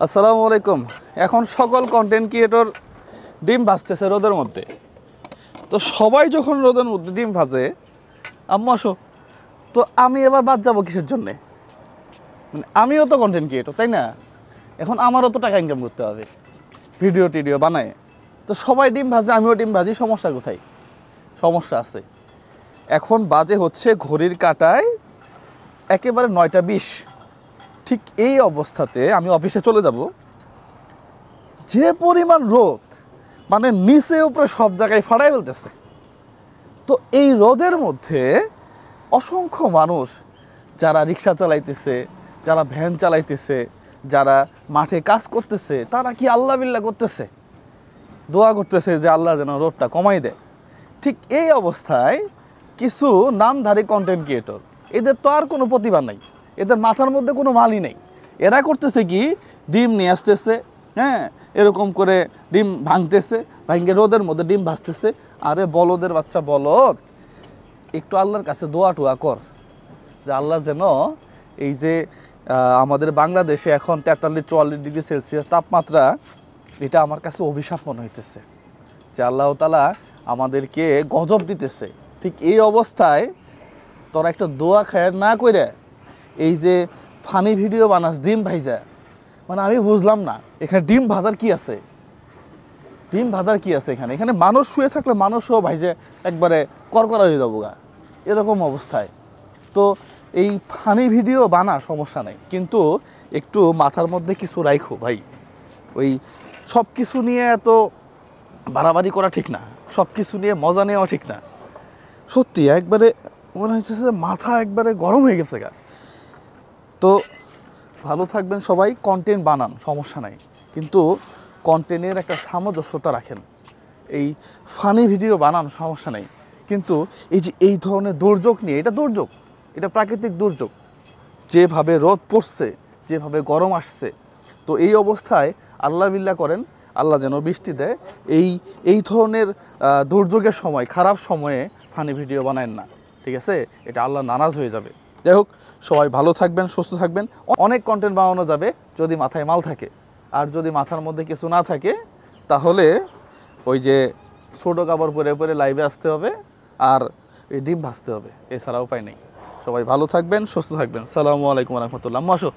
আসসালামু আলাইকুম। এখন সকল কন্টেন্ট ক্রিয়েটর ডিম ভাজতেছে রোদের মধ্যে। তো সবাই যখন রোদের মধ্যে ডিম ভাজে, আম্মা আসো, তো আমি এবার বাদ যাবো কিসের জন্যে? মানে আমিও তো কন্টেন্ট ক্রিয়েটর, তাই না? এখন আমারও তো টাকা ইনকাম করতে হবে ভিডিও টিডিও বানায়। তো সবাই ডিম ভাজে, আমিও ডিম ভাজি, সমস্যা কোথায়? সমস্যা আছে। এখন বাজে হচ্ছে ঘড়ির কাঁটায় একেবারে 9টা 20। ঠিক এই অবস্থাতে আমি অফিসে চলে যাব, যে পরিমাণ রোদ, মানে নিচে উপরে সব জায়গায় ফাটাই ফেলতেছে। তো এই রোদের মধ্যে অসংখ্য মানুষ, যারা রিক্সা চালাইতেছে, যারা ভ্যান চালাইতেছে, যারা মাঠে কাজ করতেছে, তারা কি আল্লাহ বিল্লাহ করতেছে, দোয়া করতেছে যে আল্লাহ যেন রোদটা কমাই দেয়। ঠিক এই অবস্থায় কিছু নামধারী কন্টেন্ট ক্রিয়েটর, এদের তো আর কোনো প্রতিভা নাই, এদের মাথার মধ্যে কোনো মালই নেই। এরা করতেছে কি, ডিম নিয়ে আসতেছে, হ্যাঁ, এরকম করে ডিম ভাঙতেছে, ভাঙে রোদের মধ্যে ডিম ভাজতেছে। আরে বলদের বাচ্চা বলদ, একটু আল্লাহর কাছে দোয়া টোয়া কর যে আল্লাহ যেন এই যে আমাদের বাংলাদেশে এখন 43-44 ডিগ্রি সেলসিয়াস তাপমাত্রা, এটা আমার কাছে অভিশাপ মনে হইতেছে যে আল্লাহ তাআলা আমাদেরকে গজব দিতেছে। ঠিক এই অবস্থায় তোরা একটা দোয়া খায় না কইরা এই যে ফানি ভিডিও বানাস ডিম ভাইজা, মানে আমি বুঝলাম না এখানে ডিম ভাজার কি আছে? ডিম ভাজার কি আছে এখানে? এখানে মানুষ শুয়ে থাকলে মানুষও ভাইজে একবারে করকরা হয়ে যাবো গা, এরকম অবস্থায়। তো এই ফানি ভিডিও বানা সমস্যা নেই, কিন্তু একটু মাথার মধ্যে কিছু রাখো ভাই। ওই সব কিছু নিয়ে এত বাড়াবাড়ি করা ঠিক না, সব কিছু নিয়ে মজা নেওয়া ঠিক না। সত্যি একবারে মনে হচ্ছে যে মাথা একবারে গরম হয়ে গেছে গা। তো ভালো থাকবেন সবাই, কন্টেন্ট বানান সমস্যা নাই, কিন্তু কন্টেন্টের একটা সামঞ্জস্যতা রাখেন। এই ফানি ভিডিও বানান সমস্যা নেই, কিন্তু এই যে এই ধরনের দুর্যোগ নিয়ে, এটা দুর্যোগ, এটা প্রাকৃতিক দুর্যোগ। যেভাবে রোদ পড়ছে, যেভাবে গরম আসছে, তো এই অবস্থায় আল্লাহ বিল্লাহ করেন আল্লাহ যেন বৃষ্টি দেয়। এই ধরনের দুর্যোগের সময়, খারাপ সময়ে ফানি ভিডিও বানায়েন না, ঠিক আছে? এটা আল্লাহ নারাজ হয়ে যাবে। যাই হোক, সবাই ভালো থাকবেন, সুস্থ থাকবেন। অনেক কন্টেন্ট বানানো যাবে যদি মাথায় মাল থাকে, আর যদি মাথার মধ্যে কিছু না থাকে তাহলে ওই যে ছোটো কাপড় পরে পরে লাইভে আসতে হবে আর এই ডিম ভাজতে হবে, এছাড়া উপায় নেই। সবাই ভালো থাকবেন, সুস্থ থাকবেন। সালামু আলাইকুম রহমতুল্লাহ। আসো।